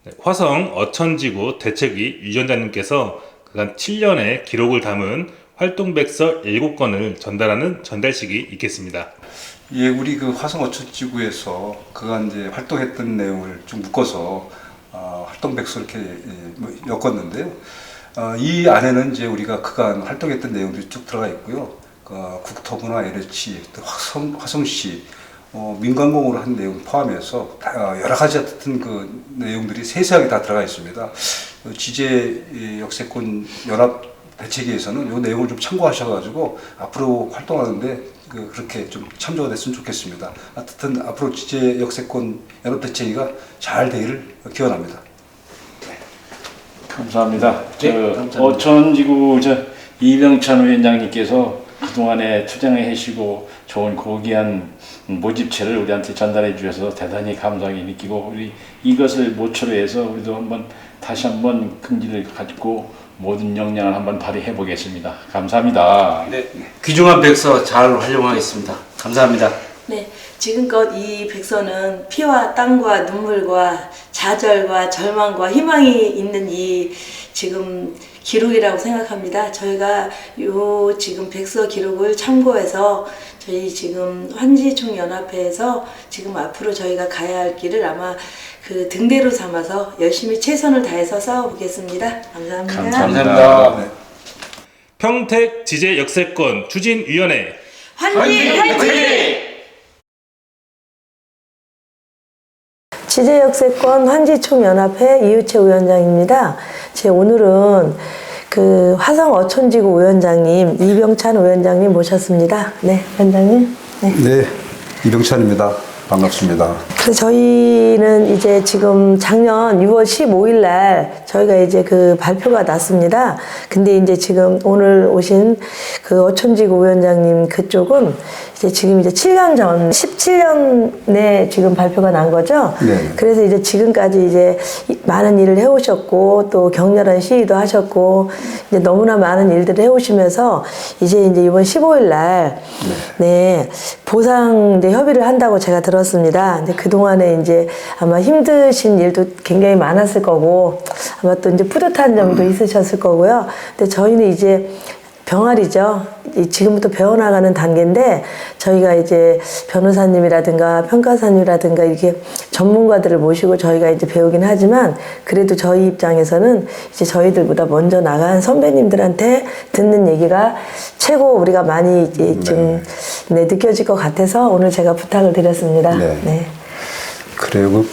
네, 화성 어천지구 대책위 위원장님께서 그간 7년의 기록을 담은 활동백서 7권을 전달하는 전달식이 있겠습니다. 예, 우리 그 화성 어천지구에서 그간 이제 활동했던 내용을 좀 묶어서 활동백서 이렇게 엮었는데요. 이 안에는 이제 우리가 그간 활동했던 내용들이 쭉 들어가 있고요. 국토부나 LH, 또 화성시, 민관공으로 한 내용 포함해서 여러 가지 같은 그 내용들이 세세하게 다 들어가 있습니다. 지제 역세권 연합 대책위에서는 이 내용을 좀 참고하셔가지고 앞으로 활동하는데 그렇게 좀 참조가 됐으면 좋겠습니다. 하여튼 앞으로 지제 역세권 연합 대책위가 잘 되기를 기원합니다. 감사합니다. 감사합니다. 어천지구 이병찬 위원장님께서 그동안에 투쟁을 하시고 좋은 고귀한 모집체를 우리한테 전달해 주셔서 대단히 감사하게 느끼고, 우리 이것을 모초로 해서 우리도 다시 한번 긍지를 가지고 모든 역량을 한번 발휘해 보겠습니다. 감사합니다. 네, 귀중한 백서 잘 활용하겠습니다. 감사합니다. 네, 지금껏 이 백서는 피와 땀과 눈물과 좌절과 절망과 희망이 있는 이 지금 기록이라고 생각합니다. 저희가 요 지금 백서 기록을 참고해서 저희 지금 환지총연합회에서 지금 앞으로 저희가 가야 할 길을 아마 그 등대로 삼아서 열심히 최선을 다해서 싸워보겠습니다. 감사합니다. 감사합니다. 네. 평택 지제 역세권 추진위원회 환지! 지제역세권 환지총연합회 이유채 위원장입니다. 오늘은 그 화성 어천지구 위원장님 이병찬 위원장님 모셨습니다. 네, 위원장님. 네, 이병찬입니다. 반갑습니다. 그래서 저희는 이제 지금 작년 6월 15일 날 저희가 이제 그 발표가 났습니다. 근데 이제 지금 오늘 오신 그 어천지구 위원장님 그쪽은 이제 지금 이제 7년 전, 17년에 지금 발표가 난 거죠. 네. 그래서 이제 지금까지 이제 많은 일을 해오셨고 또 격렬한 시위도 하셨고 이제 너무나 많은 일들을 해오시면서 이제 이번 15일 날 네, 보상 이제 협의를 한다고 제가 들었습니다. 근데 그동안에 이제 아마 힘드신 일도 굉장히 많았을 거고 아마 또 이제 뿌듯한 점도 있으셨을 거고요. 근데 저희는 이제 병아리죠. 지금부터 배워나가는 단계인데 저희가 이제 변호사님이라든가 평가사님이라든가 이렇게 전문가들을 모시고 저희가 이제 배우긴 하지만 그래도 저희 입장에서는 이제 저희들보다 먼저 나간 선배님들한테 듣는 얘기가 최고 우리가 많이 이제 좀 느껴질 것 같아서 오늘 제가 부탁을 드렸습니다. 네. 네. 그리고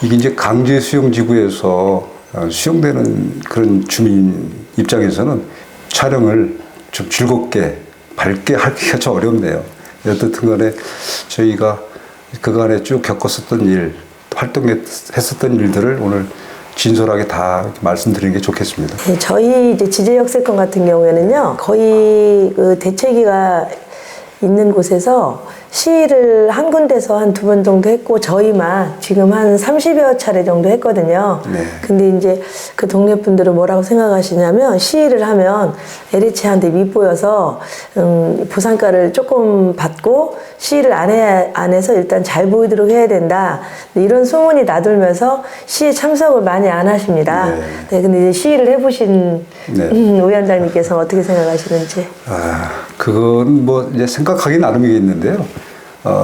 이게 이제 강제 수용지구에서 수용되는 그런 주민 입장에서는 촬영을 좀 즐겁게 밝게 하기가 좀 어렵네요. 어떻든 간에 저희가 그간에 쭉 겪었었던 일, 활동했었던 일들을 오늘 진솔하게 다 말씀드리는 게 좋겠습니다. 네, 저희 이제 지제역세권 같은 경우에는요, 거의 그 대책위가 있는 곳에서 시위를 한 군데서 한 2번 정도 했고 저희만 지금 한 30여 차례 정도 했거든요. 네. 근데 이제 그 동네 분들은 뭐라고 생각하시냐면 시위를 하면 LH한테 밉보여서 보상가를 조금 받고 시위를 안 해서 일단 잘 보이도록 해야 된다. 이런 소문이 나돌면서 시위에 참석을 많이 안 하십니다. 네. 네, 근데 이제 시위를 해보신 네. 위원장님께서 어떻게 생각하시는지. 그건 뭐 이제 생각하기 나름이겠는데요.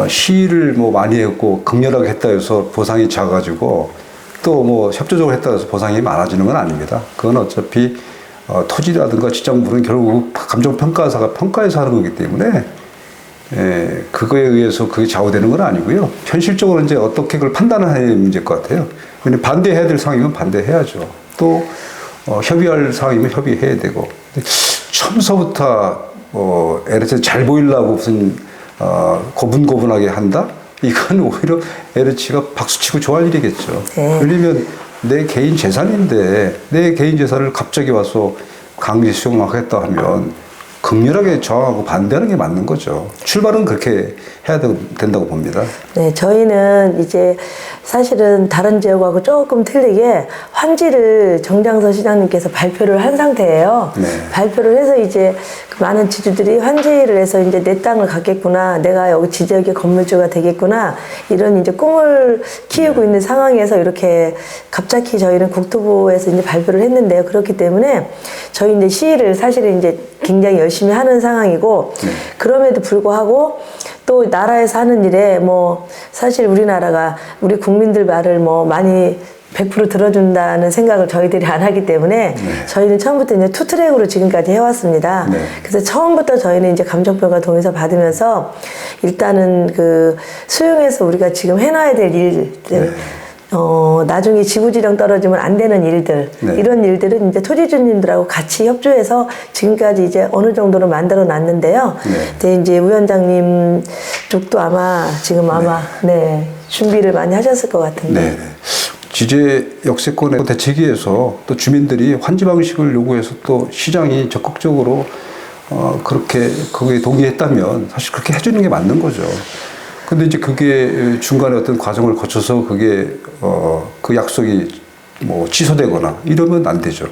시위를 뭐 많이 했고 극렬하게 했다 해서 보상이 작아지고 또 뭐 협조적으로 했다 해서 보상이 많아지는 건 아닙니다. 그건 어차피 토지라든가 지정부는 결국 감정평가사가 평가해서 하는 거기 때문에 그거에 의해서 그게 좌우되는 건 아니고요. 현실적으로 이제 어떻게 그걸 판단하는 문제일 것 같아요. 근데 반대해야 될 상황이면 반대해야죠. 또 협의할 상황이면 협의해야 되고. 처음서부터 LH에서 잘 보이려고 무슨 고분고분하게 한다? 이건 오히려 LH가 박수치고 좋아할 일이겠죠. 그러면 내 개인 재산인데 내 개인 재산을 갑자기 와서 강제 수용하겠다 하면 극렬하게 저항하고 반대하는 게 맞는 거죠. 출발은 그렇게 된다고 봅니다. 네, 저희는 이제 사실은 다른 지역하고 조금 틀리게 환지를 정장서 시장님께서 발표를 한 상태예요. 네. 발표를 해서 이제 그 많은 지주들이 환지를 해서 이제 내 땅을 갖겠구나, 내가 여기 지역의 건물주가 되겠구나, 이런 이제 꿈을 키우고 있는 상황에서 이렇게 갑자기 저희는 국토부에서 이제 발표를 했는데요. 그렇기 때문에 저희 이제 시위를 사실은 이제 굉장히 열심히 하는 상황이고, 그럼에도 불구하고 또 나라에서 하는 일에 뭐 사실 우리나라가 우리 국민들 말을 뭐 많이 100% 들어준다는 생각을 저희들이 안 하기 때문에 저희는 처음부터 이제 투트랙으로 지금까지 해왔습니다. 네. 그래서 처음부터 저희는 이제 감정평가 동의서 받으면서 일단은 그 수용해서 우리가 지금 해놔야 될 일들, 나중에 지구지령 떨어지면 안 되는 일들, 네. 이런 일들은 이제 토지주님들하고 같이 협조해서 지금까지 이제 어느 정도로 만들어 놨는데요. 근데 이제 위원장님 쪽도 아마 지금 아마 네, 준비를 많이 하셨을 것 같은데. 네. 지제 역세권의 대책위에서 또 주민들이 환지 방식을 요구해서 또 시장이 적극적으로 그렇게 거기에 동의했다면 사실 그렇게 해주는 게 맞는 거죠. 근데 이제 그게 중간에 어떤 과정을 거쳐서 그게 그 약속이 뭐 취소되거나 이러면 안 되죠.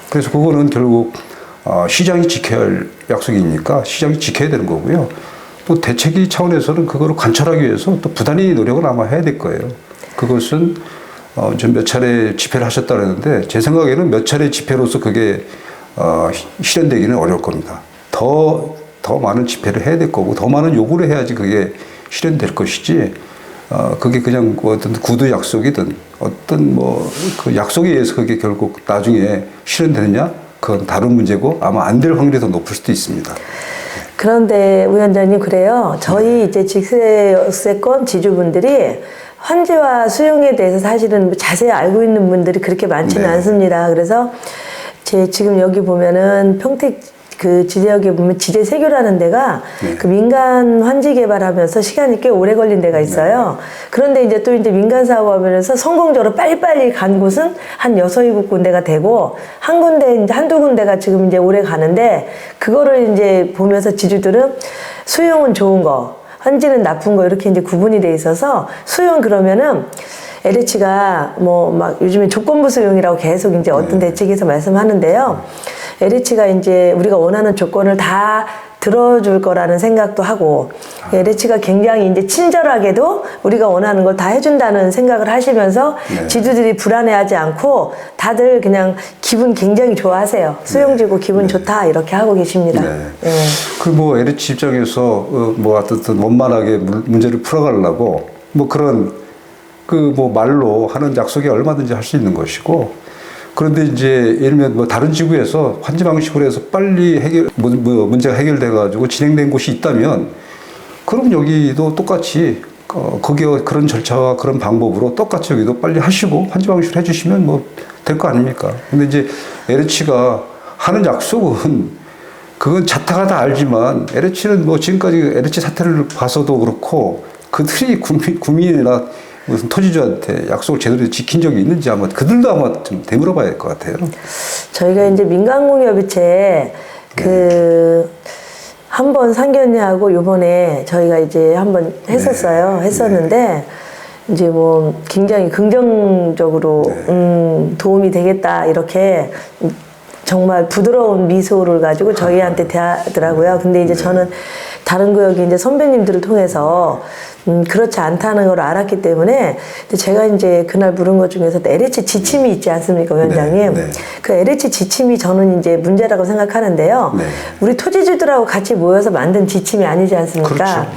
그래서 그거는 결국 시장이 지켜야 할 약속이니까 시장이 지켜야 되는 거고요. 또 대책위 차원에서는 그거를 관철하기 위해서 또 부단히 노력을 아마 해야 될 거예요. 그것은 좀 몇 차례 집회를 하셨다 그랬는데 제 생각에는 몇 차례 집회로서 그게 실현되기는 어려울 겁니다. 더 많은 집회를 해야 될 거고 더 많은 요구를 해야지 그게 실현될 것이지 그게 그냥 뭐 어떤 구두 약속이든 어떤 뭐 그 약속에 의해서 그게 결국 나중에 실현되느냐 그건 다른 문제고 아마 안 될 확률이 더 높을 수도 있습니다. 그런데 위원장님 그래요. 저희 이제 직세권 지주분들이 환지와 수용에 대해서 사실은 자세히 알고 있는 분들이 그렇게 많지는 네. 않습니다. 그래서 제 지금 여기 보면은 평택 그 지제역에 보면 지제 세교라는 데가 그 민간 환지 개발하면서 시간이 꽤 오래 걸린 데가 있어요. 그런데 이제 또 이제 민간 사업하면서 성공적으로 빨리빨리 간 곳은 한 6, 7군데가 되고 한 군데 이제 한두 군데가 지금 이제 오래 가는데 그거를 이제 보면서 지주들은 수용은 좋은 거, 환지는 나쁜 거 이렇게 이제 구분이 돼 있어서 수용 그러면은 LH가 뭐 막 요즘에 조건부 수용이라고 계속 이제 어떤 대책에서 말씀하는데요. LH가 이제 우리가 원하는 조건을 다 들어줄 거라는 생각도 하고 LH가 굉장히 이제 친절하게도 우리가 원하는 걸 다 해준다는 생각을 하시면서 지주들이 불안해하지 않고 다들 그냥 기분 굉장히 좋아하세요. 수용지고 기분 좋다 이렇게 하고 계십니다. 네. 그 뭐 LH 입장에서 뭐 어떻든 원만하게 문제를 풀어가려고 뭐 그런 그 뭐 말로 하는 약속이 얼마든지 할 수 있는 것이고 그런데 이제 예를 들면 뭐 다른 지구에서 환지 방식으로 해서 빨리 문제가 해결돼 가지고 진행된 곳이 있다면 그럼 여기도 똑같이 거기에 그런 절차와 그런 방법으로 똑같이 여기도 빨리 하시고 환지 방식으로 해주시면 뭐 될 거 아닙니까? 근데 이제 LH가 하는 약속은 그건 자타가 다 알지만 LH는 뭐 지금까지 LH 사태를 봐서도 그렇고 그들이 국민이나 무슨 토지주한테 약속을 제대로 지킨 적이 있는지 아마 그들도 아마 좀 되물어봐야 될 것 같아요. 저희가 이제 민간공유업체 한번 상견례하고 요번에 저희가 이제 한번 했었어요. 했었는데 이제 뭐 굉장히 긍정적으로 도움이 되겠다 이렇게 정말 부드러운 미소를 가지고 저희한테 대하더라고요. 근데 이제 저는 다른 구역이 이제 선배님들을 통해서 그렇지 않다는 걸 알았기 때문에 제가 이제 그날 물은 것 중에서 LH 지침이 있지 않습니까, 위원장님? 네. 그 LH 지침이 저는 이제 문제라고 생각하는데요. 네. 우리 토지주들하고 같이 모여서 만든 지침이 아니지 않습니까? 그렇죠.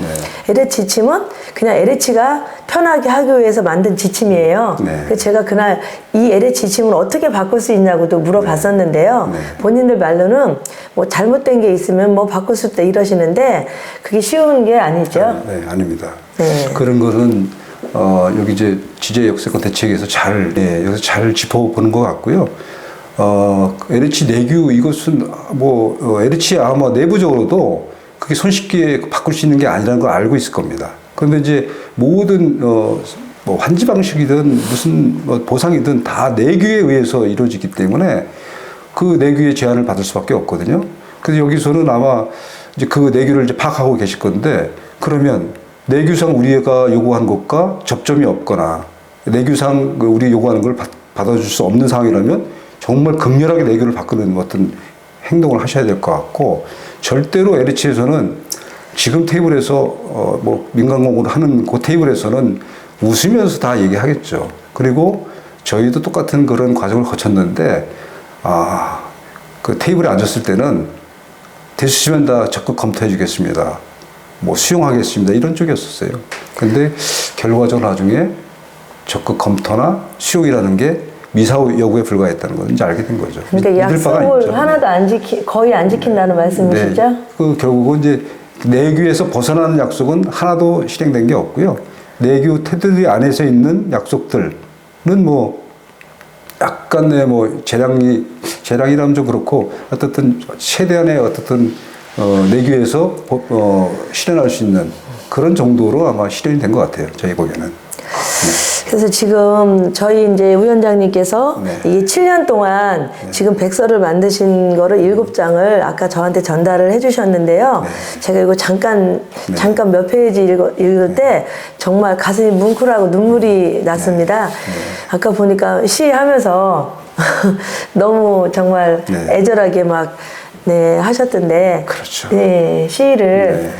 LH 지침은 그냥 LH가 편하게 하기 위해서 만든 지침이에요. 네. 그래서 제가 그날 이 LH 지침을 어떻게 바꿀 수 있냐고도 물어봤었는데요. 본인들 말로는 뭐 잘못된 게 있으면 뭐 바꿀 수 있다 이러시는데 그게 쉬운 게 아니죠. 네, 아닙니다. 네. 그런 거는 여기 이제 지제 역세권 대책에서 여기서 잘 짚어보는 것 같고요. LH 내규 이것은 뭐 LH 아마 내부적으로도 그게 손쉽게 바꿀 수 있는 게 아니라는 걸 알고 있을 겁니다. 그런데 이제 모든 뭐 환지 방식이든 무슨 뭐 보상이든 다 내규에 의해서 이루어지기 때문에 그 내규의 제한을 받을 수밖에 없거든요. 그래서 여기서는 아마 이제 그 내규를 이제 파악하고 계실 건데 그러면 내규상 우리가 요구한 것과 접점이 없거나 내규상 우리 요구하는 걸 받아줄 수 없는 상황이라면 정말 극렬하게 내규를 바꾸는 어떤 행동을 하셔야 될 것 같고, 절대로 LH에서는 지금 테이블에서 뭐 민간공무를 하는 그 테이블에서는 웃으면서 다 얘기하겠죠. 그리고 저희도 똑같은 그런 과정을 거쳤는데, 그 테이블에 앉았을 때는 되시면 다 적극 검토해 주겠습니다. 뭐 수용하겠습니다. 이런 쪽이었었어요. 근데 결과적으로 나중에 적극 검토나 수용이라는 게 미사오 여구에 불과했다는 걸 이제 알게 된 거죠. 그러니까 약속을 하나도 거의 안 지킨다는 말씀이시죠? 네. 그 결국은 이제 내규에서 벗어나는 약속은 하나도 실행된 게 없고요. 내규 테두리 안에서 있는 약속들은 뭐 약간의 뭐 재량이라면 좀 그렇고, 어떻든 최대한의 어떻든 내규에서 실현할 수 있는 그런 정도로 아마 실현이 된 것 같아요. 저희 보기에는. 그래서 지금 저희 이제 위원장님께서 네. 이 7년 동안 지금 백서를 만드신 거를 7장을 아까 저한테 전달을 해주셨는데요. 제가 이거 잠깐 몇 페이지 읽을 때 정말 가슴이 뭉클하고 눈물이 났습니다. 아까 보니까 시 하면서 너무 정말 애절하게 막 하셨던데. 그렇죠. 네, 시를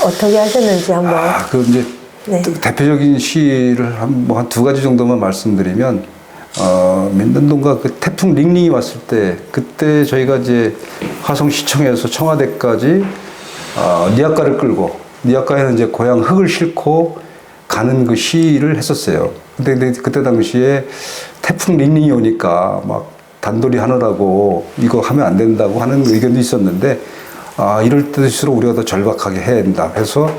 어떻게 하셨는지 한번. 그 이제 대표적인 시를 한 두 가지 정도만 말씀드리면, 몇 년도인가 그 태풍 링링이 왔을 때, 그때 저희가 이제 화성시청에서 청와대까지 니아까를 끌고, 니아까에는 이제 고향 흙을 싣고 가는 그 시를 했었어요. 근데 그때 당시에 태풍 링링이 오니까 막 단돌이 하느라고 이거 하면 안 된다고 하는 의견도 있었는데, 이럴 때일수록 우리가 더 절박하게 해야 된다. 그래서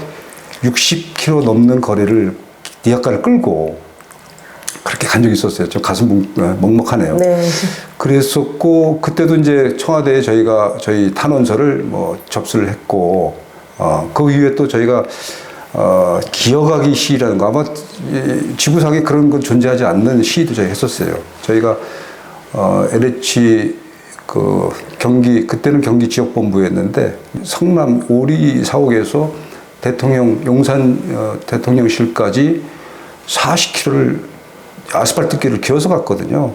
60km 넘는 거리를 니아까를 끌고 그렇게 간 적이 있었어요. 좀 가슴 먹먹하네요. 네. 그랬었고, 그때도 이제 청와대에 저희 탄원서를 뭐 접수를 했고, 그 이후에 또 저희가 기어가기 시라는 거, 아마 지구상에 그런 건 존재하지 않는 시도 저희 했었어요. 저희가 LH 그때는 경기 지역본부였는데, 성남 오리 사옥에서 용산 대통령실까지 40km를 아스팔트 길을 기어서 갔거든요.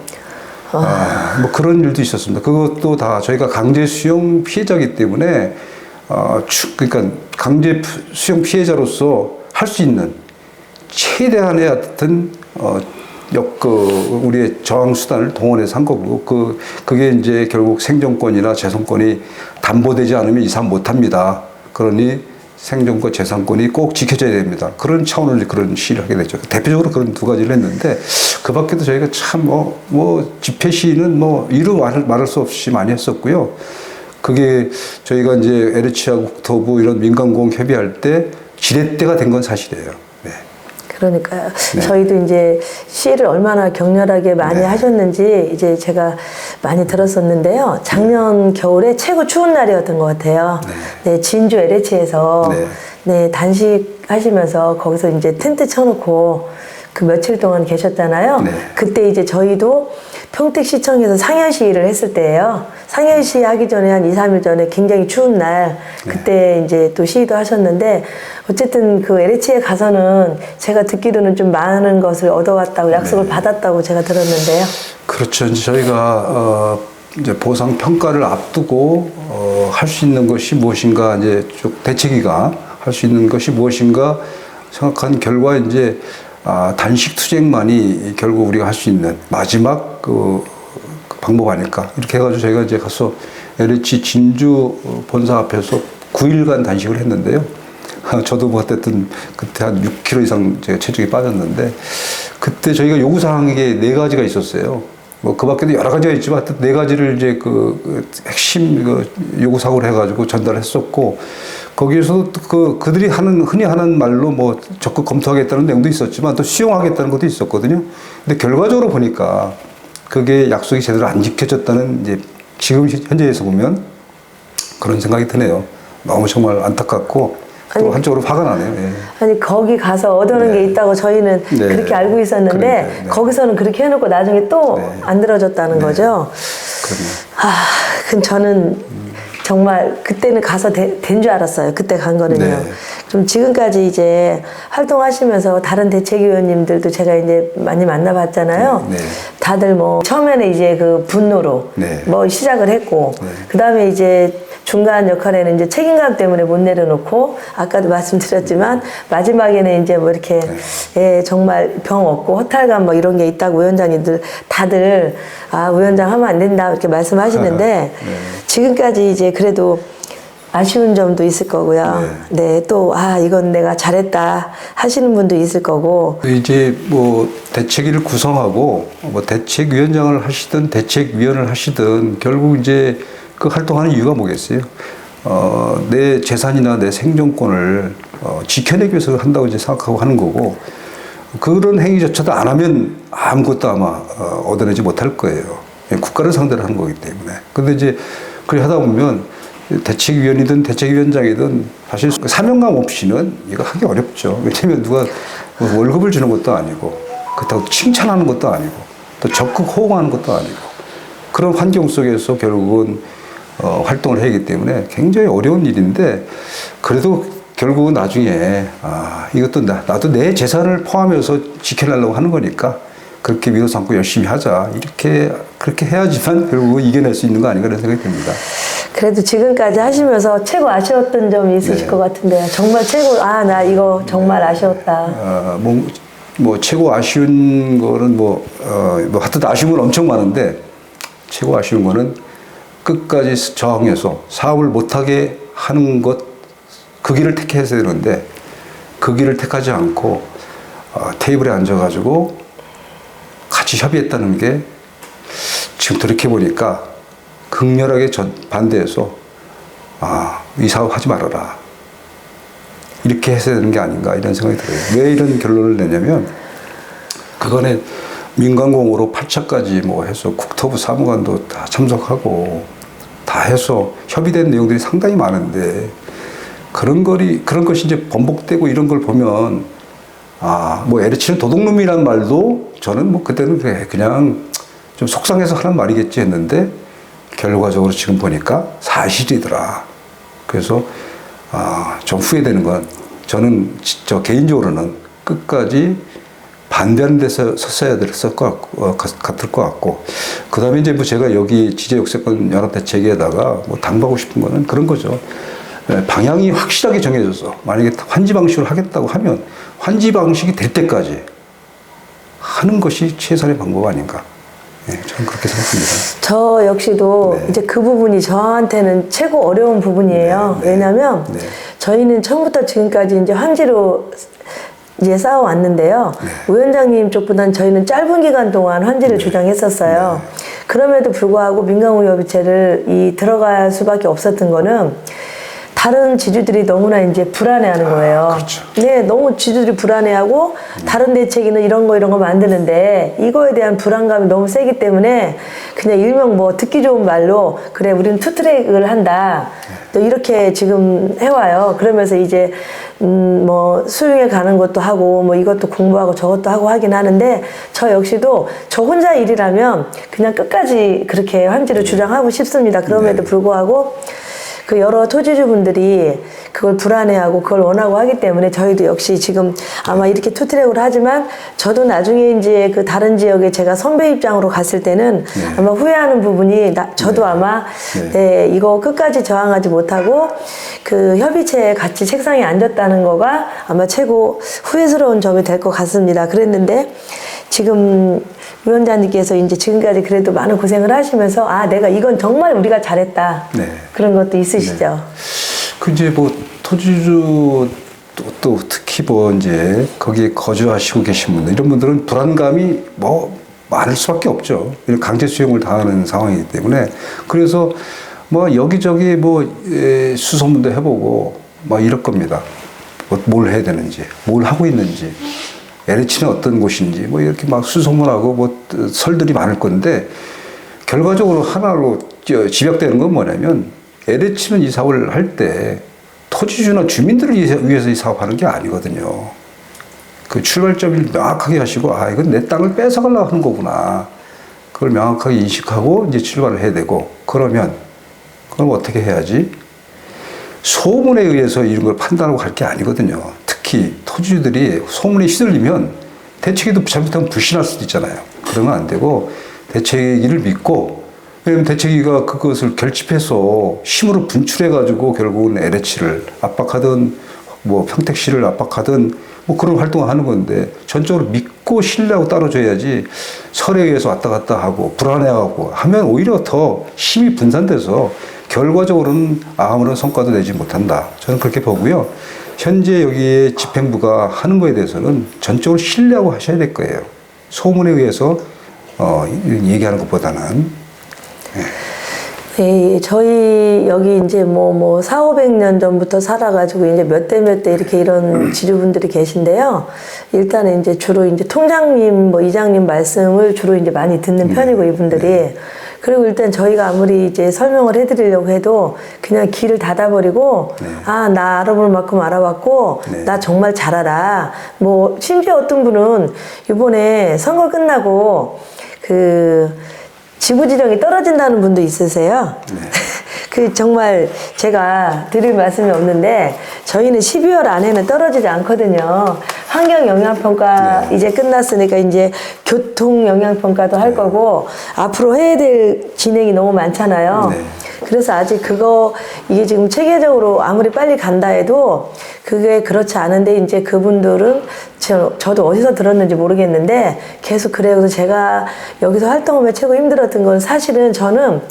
뭐 그런 일도 있었습니다. 그것도 다 저희가 강제 수용 피해자이기 때문에, 그러니까 강제 수용 피해자로서 할 수 있는 최대한의 어떤 우리의 저항 수단을 동원해서 한 거고, 그게 이제 결국 생존권이나 재산권이 담보되지 않으면 이상 못 합니다. 그러니 생존권, 재산권이 꼭 지켜져야 됩니다. 그런 차원으로 그런 시를 하게 됐죠. 대표적으로 그런 두 가지를 했는데, 그 밖에도 저희가 참 집회 시는 이루 말할 수 없이 많이 했었고요. 그게 저희가 이제 LH하고 국토부 이런 민간공업 협의할 때 지렛대가 된 건 사실이에요. 네. 그러니까요. 저희도 이제 시를 얼마나 격렬하게 많이 하셨는지 이제 제가 많이 들었었는데요. 작년 겨울에 최고 추운 날이었던 것 같아요. 네, 진주 LH에서 단식하시면서 거기서 이제 텐트 쳐놓고 그 며칠 동안 계셨잖아요. 그때 이제 저희도 평택시청에서 상현시를 했을 때예요. 상현시 하기 전에 한 2, 3일 전에 굉장히 추운 날 그때 이제 또 시위도 하셨는데, 어쨌든 그 LH에 가서는 제가 듣기로는 좀 많은 것을 얻어왔다고 약속을 받았다고 제가 들었는데요. 그렇죠. 이제 저희가 이제 보상 평가를 앞두고 할 수 있는 것이 무엇인가, 이제 쭉 대책위가 할 수 있는 것이 무엇인가 생각한 결과, 이제 단식 투쟁만이 결국 우리가 할 수 있는 마지막 그 방법 아닐까, 이렇게 해가지고 저희가 이제 가서 LH 진주 본사 앞에서 9일간 단식을 했는데요. 저도 뭐 어쨌든 그때 한 6kg 이상 제가 체중이 빠졌는데, 그때 저희가 요구사항이 4가지가 있었어요. 뭐 그 밖에도 여러 가지가 있지만 하여튼 4가지를 이제 그 핵심 요구사항으로 해가지고 전달했었고, 거기에서도 그들이 흔히 하는 말로 뭐 적극 검토하겠다는 내용도 있었지만 또 수용하겠다는 것도 있었거든요. 근데 결과적으로 보니까 그게 약속이 제대로 안 지켜졌다는, 이제 지금 현재에서 보면 그런 생각이 드네요. 너무 정말 안타깝고 또 한쪽으로 화가 나네요. 예. 아니 거기 가서 얻어오는 게 있다고 저희는 그렇게 알고 있었는데, 거기서는 그렇게 해놓고 나중에 또 안 들어줬다는 거죠. 그럼요. 그럼 저는 정말 그때는 가서 된 줄 알았어요. 그때 간 거는요. 네. 좀 지금까지 이제 활동하시면서 다른 대책위원님들도 제가 이제 많이 만나봤잖아요. 네. 다들 뭐 처음에는 이제 그 분노로 네. 뭐 시작을 했고 네. 그 다음에 이제 중간 역할에는 이제 책임감 때문에 못 내려놓고 아까도 말씀드렸지만 마지막에는 이제 뭐 이렇게 예, 정말 병 없고 허탈감 뭐 이런 게 있다고 위원장님들 다들 아 위원장 하면 안 된다 이렇게 말씀하시는데 지금까지 이제 그래도 아쉬운 점도 있을 거고요. 네, 또 아 이건 내가 잘했다 하시는 분도 있을 거고. 이제 뭐 대책위를 구성하고 뭐 대책위원장을 하시든 대책위원을 하시든 결국 이제 그 활동하는 이유가 뭐겠어요? 내 재산이나 내 생존권을 지켜내기 위해서 한다고 이제 생각하고 하는 거고 그런 행위조차도 안 하면 아무것도 아마 얻어내지 못할 거예요. 국가를 상대로 하는 거기 때문에. 근데 이제 그렇게 하다 보면 대책위원이든 대책위원장이든 사실 사명감 없이는 이거 하기 어렵죠. 왜냐면 누가 뭐 월급을 주는 것도 아니고 그렇다고 칭찬하는 것도 아니고 또 적극 호응하는 것도 아니고 그런 환경 속에서 결국은 활동을 해야 하기 때문에 굉장히 어려운 일인데 그래도 결국은 나중에 이것도 나도 내 재산을 포함해서 지켜내려고 하는 거니까 그렇게 믿어 삼고 열심히 하자 그렇게 해야지만 결국은 이겨낼 수 있는 거 아닌가 그런 생각이 듭니다. 그래도 지금까지 하시면서 최고 아쉬웠던 점이 있으실 것 같은데요. 정말 최고 나 이거 정말 아쉬웠다. 뭐 최고 아쉬운 거는 하여튼 아쉬운 건 엄청 많은데 최고 아쉬운 거는 끝까지 저항해서 사업을 못하게 하는 그 길을 택했어야 되는데 그 길을 택하지 않고 테이블에 앉아가지고 같이 협의했다는 게 지금 돌이켜보니까 극렬하게 반대해서 이 사업 하지 말아라 이렇게 했어야 되는 게 아닌가 이런 생각이 들어요. 왜 이런 결론을 내냐면 그간에 민간공으로 8차까지 뭐 해서 국토부 사무관도 다 참석하고 다 해서 협의된 내용들이 상당히 많은데 그런 것이 이제 번복되고 이런 걸 보면 뭐 에르치는 도둑놈이란 말도 저는 뭐 그때는 그냥 좀 속상해서 하는 말이겠지 했는데 결과적으로 지금 보니까 사실이더라. 그래서 좀 후회되는 건 저는 개인적으로는 끝까지 반대하는 데서 섰어야 됐을 것 같고 그 다음에 이제 뭐 제가 여기 지제역세권 연합대책에다가 뭐 당부하고 싶은 거는 그런 거죠. 방향이 확실하게 정해져서 만약에 환지 방식으로 하겠다고 하면 환지 방식이 될 때까지 하는 것이 최선의 방법 아닌가. 저는 그렇게 생각합니다. 저 역시도 이제 그 부분이 저한테는 최고 어려운 부분이에요. 왜냐하면 저희는 처음부터 지금까지 이제 환지로 이제 싸워왔는데요. 위원장님 쪽보다는 저희는 짧은 기간 동안 환지를 주장했었어요. 그럼에도 불구하고 민간무협의체를 들어갈 수밖에 없었던 거는 다른 지주들이 너무나 이제 불안해하는 거예요. 그렇죠. 네, 너무 지주들이 불안해하고 다른 대책위는 이런 거 만드는데 이거에 대한 불안감이 너무 세기 때문에 그냥 일명 뭐 듣기 좋은 말로 그래 우리는 투트랙을 한다. 또 이렇게 지금 해와요. 그러면서 이제 뭐 수능에 가는 것도 하고 뭐 이것도 공부하고 저것도 하고 하긴 하는데 저 역시도 저 혼자 일이라면 그냥 끝까지 그렇게 환지를 주장하고 싶습니다. 그럼에도 불구하고 그 여러 토지주분들이 그걸 불안해하고 그걸 원하고 하기 때문에 저희도 역시 지금 아마 이렇게 투트랙으로 하지만 저도 나중에 이제 그 다른 지역에 제가 선배 입장으로 갔을 때는 아마 후회하는 부분이 저도 아마 이거 끝까지 저항하지 못하고 그 협의체에 같이 책상에 앉았다는 거가 아마 최고 후회스러운 점이 될 것 같습니다. 그랬는데 지금 위원장님께서 이제 지금까지 그래도 많은 고생을 하시면서 내가 이건 정말 우리가 잘했다. 그런 것도 있으시죠? 그 이제 뭐 토지주 또 특히 뭐 이제 거기에 거주하시고 계신 분들 이런 분들은 불안감이 뭐 많을 수밖에 없죠. 강제 수용을 당하는 상황이기 때문에 그래서 뭐 여기저기 뭐 수소문도 해보고 뭐 이럴 겁니다. 뭘 해야 되는지, 뭘 하고 있는지. LH는 어떤 곳인지 뭐 이렇게 막 수소문하고 뭐 설들이 많을 건데 결과적으로 하나로 집약되는 건 뭐냐면 LH는 이 사업을 할 때 토지주나 주민들을 위해서 이 사업하는 게 아니거든요. 그 출발점을 명확하게 하시고 이건 내 땅을 뺏어가려고 하는 거구나. 그걸 명확하게 인식하고 이제 출발을 해야 되고 그러면 그럼 어떻게 해야지? 소문에 의해서 이런 걸 판단하고 갈 게 아니거든요. 특히 토지주들이 소문에 휘둘리면 대책위도 잘못하면 불신할 수도 있잖아요. 그러면 안 되고 대책위를 믿고, 왜냐면 대책위가 그것을 결집해서 힘으로 분출해가지고 결국은 LH를 압박하든 뭐 평택시를 압박하든 뭐 그런 활동을 하는 건데, 전적으로 믿고 신뢰하고 따라줘야지 설에 의해서 왔다 갔다 하고 불안해하고 하면 오히려 더 힘이 분산돼서 결과적으로는 아무런 성과도 내지 못한다. 저는 그렇게 보고요. 현재 여기에 집행부가 하는 거에 대해서는 전적으로 신뢰하고 하셔야 될 거예요. 소문에 의해서 얘기하는 것보다는. 네, 저희 여기 이제 뭐 400~500년 전부터 살아가지고 이제 몇 대 이렇게 이런 지주분들이 계신데요. 일단은 이제 주로 이제 통장님, 뭐 이장님 말씀을 주로 이제 많이 듣는 편이고 이분들이. 그리고 일단 저희가 아무리 이제 설명을 해드리려고 해도 그냥 귀를 닫아버리고, 아, 나 알아볼 만큼 알아봤고, 나 정말 잘 알아. 뭐 심지어 어떤 분은 이번에 선거 끝나고 지구 지정이 떨어진다는 분도 있으세요. 그 정말 제가 드릴 말씀이 없는데, 저희는 12월 안에는 떨어지지 않거든요. 환경 영향평가 이제 끝났으니까 이제 교통 영향평가도 할 거고, 앞으로 해야 될 진행이 너무 많잖아요. 그래서 아직 이게 지금 체계적으로 아무리 빨리 간다 해도 그게 그렇지 않은데, 이제 그분들은 저도 어디서 들었는지 모르겠는데 계속 그래요. 그래서 제가 여기서 활동하면 최고 힘들었던 건, 사실은 저는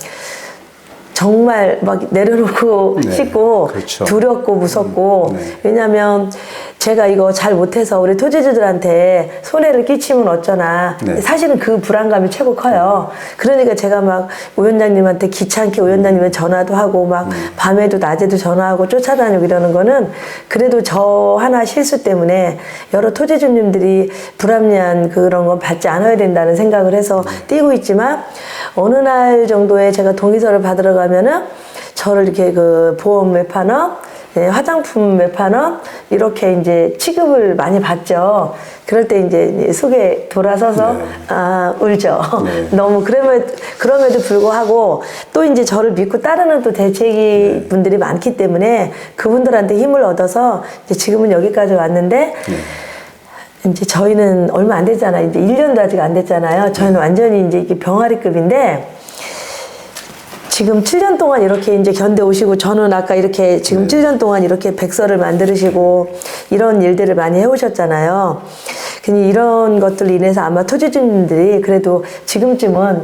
정말 막 내려놓고 싶고 그렇죠. 두렵고 무섭고, 왜냐면 제가 이거 잘 못해서 우리 토지주들한테 손해를 끼치면 어쩌나. 사실은 그 불안감이 최고 커요. 그러니까 제가 막 위원장님한테 귀찮게 위원장님은 전화도 하고 막 밤에도 낮에도 전화하고 쫓아다니고 이러는 거는, 그래도 저 하나 실수 때문에 여러 토지주님들이 불합리한 그런 건 받지 않아야 된다는 생각을 해서 뛰고 있지만, 어느 날 정도에 제가 동의서를 받으러 가면은 저를 이렇게 보험 매판업, 화장품 매판업 이렇게 이제 취급을 많이 받죠. 그럴 때 이제 속에 돌아서서 울죠. 너무 그럼에도 불구하고 또 이제 저를 믿고 따르는 또 대책위 분들이 많기 때문에 그분들한테 힘을 얻어서 이제 지금은 여기까지 왔는데, 이제 저희는 얼마 안 됐잖아요. 이제 1년도 아직 안 됐잖아요. 저희는 완전히 이제 이게 병아리급인데, 지금 7년 동안 이렇게 이제 견뎌오시고, 저는 아까 이렇게 지금 7년 동안 이렇게 백서를 만드시고 이런 일들을 많이 해오셨잖아요. 그니 이런 것들로 인해서 아마 토지주님들이 그래도 지금쯤은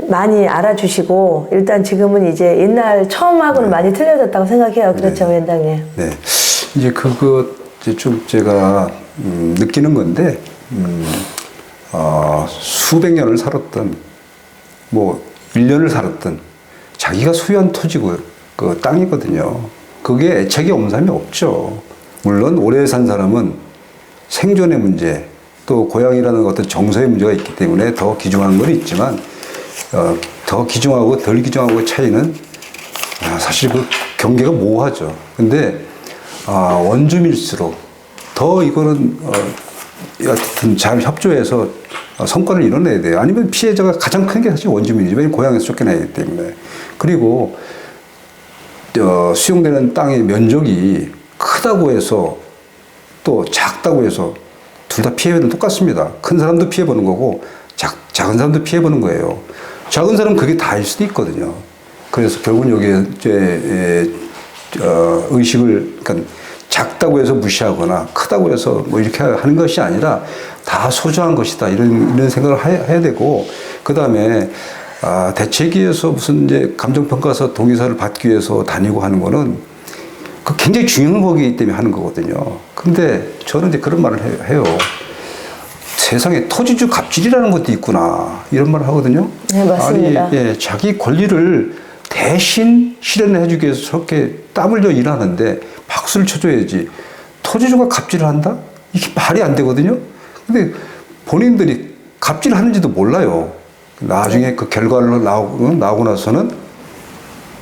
많이 알아주시고, 일단 지금은 이제 옛날 처음하고는 많이 틀려졌다고 생각해요. 그렇죠, 위원장님? 네. 이제 이제 좀 제가 느끼는 건데, 수백 년을 살았던, 뭐 1년을 살았던 자기가 소유한 토지고 그 땅이거든요. 그게 애착이 없는 사람이 없죠. 물론 오래 산 사람은 생존의 문제, 또 고향이라는 어떤 정서의 문제가 있기 때문에 더 귀중한 건 있지만, 더 귀중하고 덜 귀중하고의 차이는 사실 그 경계가 모호하죠. 근데 원주민일수록 더 이거는 여하튼 잘 협조해서 성과를 이뤄내야 돼요. 아니면 피해자가 가장 큰 게 사실 원주민이죠. 왜냐면 고향에서 쫓겨나기 때문에. 그리고 수용되는 땅의 면적이 크다고 해서 또 작다고 해서 둘 다 피해는 똑같습니다. 큰 사람도 피해보는 거고 작은 사람도 피해보는 거예요. 작은 사람은 그게 다일 수도 있거든요. 그래서 결국은 여기에 이제 의식을, 그러니까 작다고 해서 무시하거나 크다고 해서 뭐 이렇게 하는 것이 아니라 다 소중한 것이다, 이런 생각을 해야 되고, 그 다음에 대책위에서 무슨 이제 감정평가서 동의서를 받기 위해서 다니고 하는 거는 그 굉장히 중요한 거기 때문에 하는 거거든요. 근데 저는 이제 그런 말을 해요. 세상에 토지주 갑질이라는 것도 있구나, 이런 말을 하거든요. 네, 맞습니다. 아니, 자기 권리를 대신 실현해 주기 위해서 저렇게 땀 흘려 일하는데 박수를 쳐줘야지, 토지주가 갑질을 한다? 이게 말이 안 되거든요. 근데 본인들이 갑질을 하는지도 몰라요. 나중에 그 결과를 나오고 나서는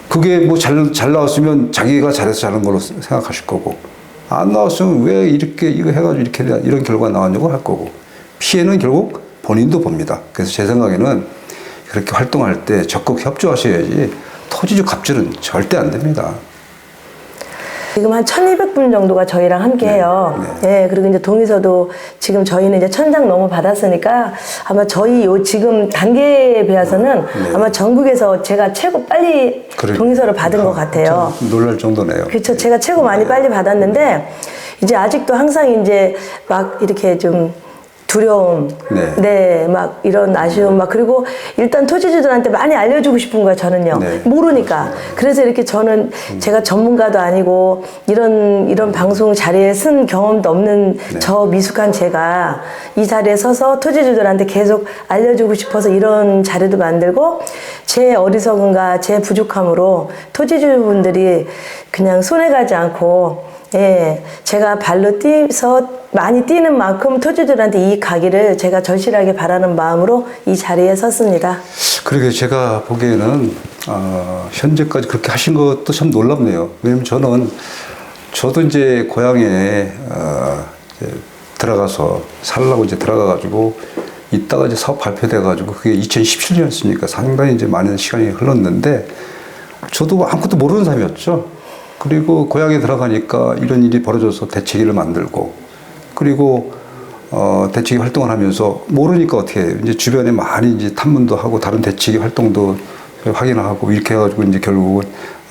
그게 뭐 잘 나왔으면 자기가 잘해서 잘한 걸로 생각하실 거고, 안 나왔으면 왜 이렇게 이거 해가지고 이런 결과가 나왔냐고 할 거고, 피해는 결국 본인도 봅니다. 그래서 제 생각에는 그렇게 활동할 때 적극 협조하셔야지, 토지주 갑질은 절대 안 됩니다. 지금 한 1,200분 정도가 저희랑 함께 해요. 예, 그리고 이제 동의서도 지금 저희는 이제 1,000장 넘어 받았으니까 아마 저희 요 지금 단계에 비해서는 아마 전국에서 제가 최고 빨리 동의서를 받은 것 같아요. 좀 놀랄 정도네요. 그렇죠. 제가 최고 많이 빨리 받았는데 이제 아직도 항상 이제 막 이렇게 좀 두려움, 막 이런 아쉬움, 막 그리고 일단 토지주들한테 많이 알려주고 싶은 거예요, 저는요. 모르니까. 그래서 이렇게 저는 제가 전문가도 아니고 이런 방송 자리에 쓴 경험도 없는 저 미숙한 제가 이 자리에 서서 토지주들한테 계속 알려주고 싶어서 이런 자리도 만들고 제 어리석음과 제 부족함으로 토지주분들이 그냥 손해가지 않고 예, 제가 발로 뛰서 많이 뛰는 만큼 토지주들한테 이익 가기를 제가 절실하게 바라는 마음으로 이 자리에 섰습니다. 그러게 제가 보기에는 현재까지 그렇게 하신 것도 참 놀랍네요. 왜냐면 저도 이제 고향에 이제 들어가서 살라고 이제 들어가가지고 이따가 이제 사업 발표돼가지고 그게 2017년이었으니까 상당히 이제 많은 시간이 흘렀는데 저도 아무것도 모르는 사람이었죠. 그리고 고향에 들어가니까 이런 일이 벌어져서 대책위를 만들고 그리고 대책위 활동을 하면서 모르니까 어떻게 해요. 이제 주변에 많이 이제 탐문도 하고 다른 대책위 활동도 확인하고 이렇게 해가지고 이제 결국은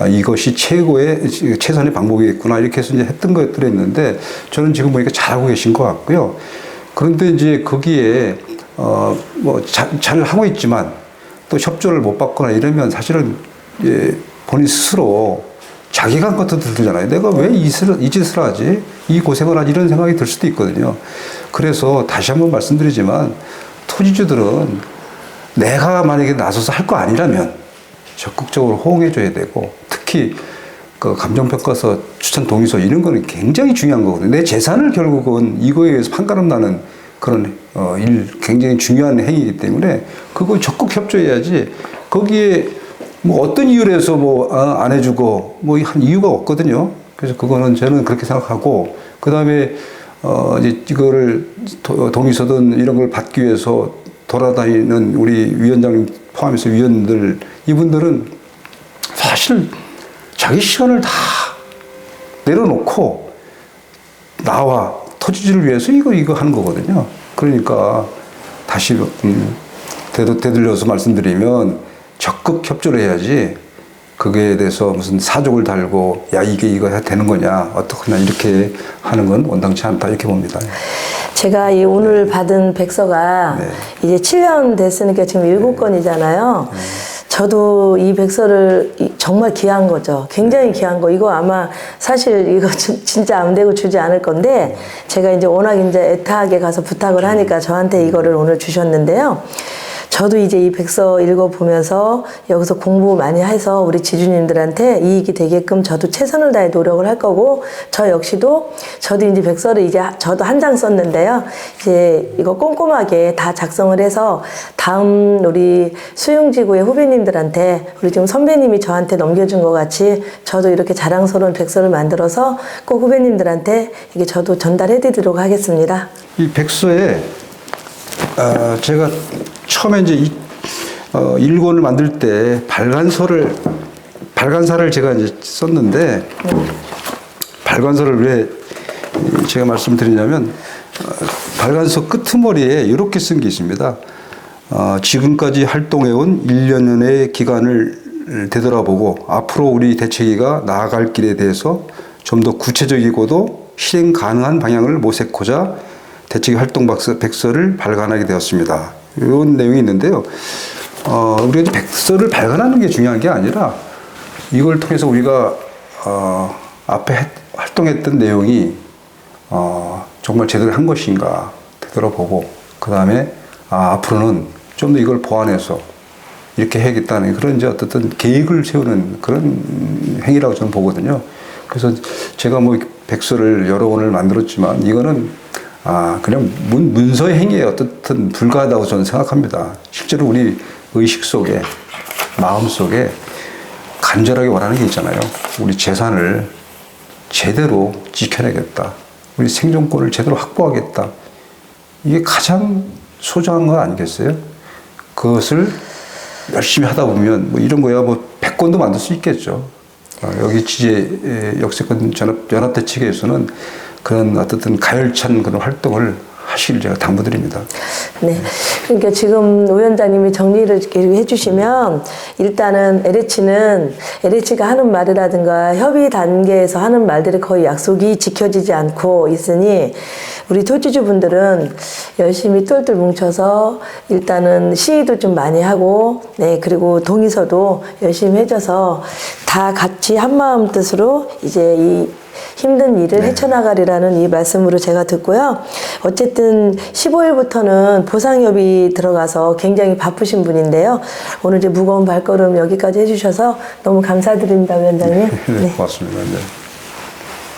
이것이 최선의 방법이겠구나 이렇게 해서 이제 했던 것들이 있는데 저는 지금 보니까 잘하고 계신 것 같고요. 그런데 이제 거기에 뭐 잘 하고 있지만 또 협조를 못 받거나 이러면 사실은 본인 스스로 자기가 한 것도 들잖아요. 내가 왜 이 짓을 하지? 이 고생을 하지? 이런 생각이 들 수도 있거든요. 그래서 다시 한번 말씀드리지만 토지주들은 내가 만약에 나서서 할 거 아니라면 적극적으로 호응해줘야 되고 특히 그 감정평가서 추천 동의서 이런 거는 굉장히 중요한 거거든요. 내 재산을 결국은 이거에 의해서 판가름 나는 그런 굉장히 중요한 행위이기 때문에 그거 적극 협조해야지 거기에 뭐 어떤 이유로 해서 뭐 안 해주고 뭐 한 이유가 없거든요. 그래서 그거는 저는 그렇게 생각하고 그 다음에 이제 이거를 동의서든 이런 걸 받기 위해서 돌아다니는 우리 위원장님 포함해서 위원들 이분들은 사실 자기 시간을 다 내려놓고 나와 토지주를 위해서 이거 하는 거거든요. 그러니까 다시 되돌려서 말씀드리면 적극 협조를 해야지 그거에 대해서 무슨 사족을 달고 야 이거 해야 되는 거냐 어떡하냐 이렇게 하는 건 원당치 않다 이렇게 봅니다. 제가 이 오늘 받은 백서가 이제 7년 됐으니까 지금 7건이잖아요. 저도 이 백서를 정말 귀한 거죠. 굉장히 귀한 거. 이거 아마 사실 이거 진짜 안 되고 주지 않을 건데 제가 이제 워낙 이제 애타하게 가서 부탁을 하니까 저한테 이거를 오늘 주셨는데요. 저도 이제 이 백서 읽어보면서 여기서 공부 많이 해서 우리 지주님들한테 이익이 되게끔 저도 최선을 다해 노력을 할 거고 저 역시도 저도 이제 백서를 이제 저도 한 장 썼는데요. 이제 이거 꼼꼼하게 다 작성을 해서 다음 우리 수용지구의 후배님들한테 우리 지금 선배님이 저한테 넘겨준 것 같이 저도 이렇게 자랑스러운 백서를 만들어서 꼭 후배님들한테 이게 저도 전달해 드리도록 하겠습니다. 이 백서에 제가 처음에 이제 1권을 만들 때 발간사를 제가 이제 썼는데 발간사를 왜 제가 말씀드리냐면 발간서 끄트머리에 이렇게 쓴 게 있습니다. 지금까지 활동해온 1년여의 기간을 되돌아보고 앞으로 우리 대책위가 나아갈 길에 대해서 좀 더 구체적이고도 실행 가능한 방향을 모색하고자 대책위 활동 백서를 발간하게 되었습니다. 이런 내용이 있는데요. 우리가 백서를 발간하는 게 중요한 게 아니라 이걸 통해서 우리가 앞에 활동했던 내용이 정말 제대로 한 것인가 되돌아보고 그 다음에 앞으로는 좀 더 이걸 보완해서 이렇게 해야겠다는 그런 이제 어떤 계획을 세우는 그런 행위라고 저는 보거든요. 그래서 제가 뭐 백서를 여러 권을 만들었지만 이거는 그냥 문서의 행위에 어떻든 불과하다고 저는 생각합니다. 실제로 우리 의식 속에, 마음 속에 간절하게 원하는 게 있잖아요. 우리 재산을 제대로 지켜내겠다. 우리 생존권을 제대로 확보하겠다. 이게 가장 소중한 거 아니겠어요? 그것을 열심히 하다 보면 뭐 이런 거야 뭐 100건도 만들 수 있겠죠. 여기 지제 역세권 연합대 측에서는 그런 어떤 가열찬 그런 활동을 하시길 제가 당부드립니다. 네. 그러니까 지금 위원장님이 정리를 이렇게 해주시면 일단은 LH가 하는 말이라든가 협의 단계에서 하는 말들이 거의 약속이 지켜지지 않고 있으니 우리 토지주분들은 열심히 똘똘 뭉쳐서 일단은 시위도 좀 많이 하고 네 그리고 동의서도 열심히 해줘서 다 같이 한마음 뜻으로 이제 이 힘든 일을 헤쳐나가리라는 이 말씀으로 제가 듣고요. 어쨌든 15일부터는 보상협의 들어가서 굉장히 바쁘신 분인데요. 오늘 이제 무거운 발걸음 여기까지 해주셔서 너무 감사드립니다, 위원장님. 네, 고맙습니다. 네.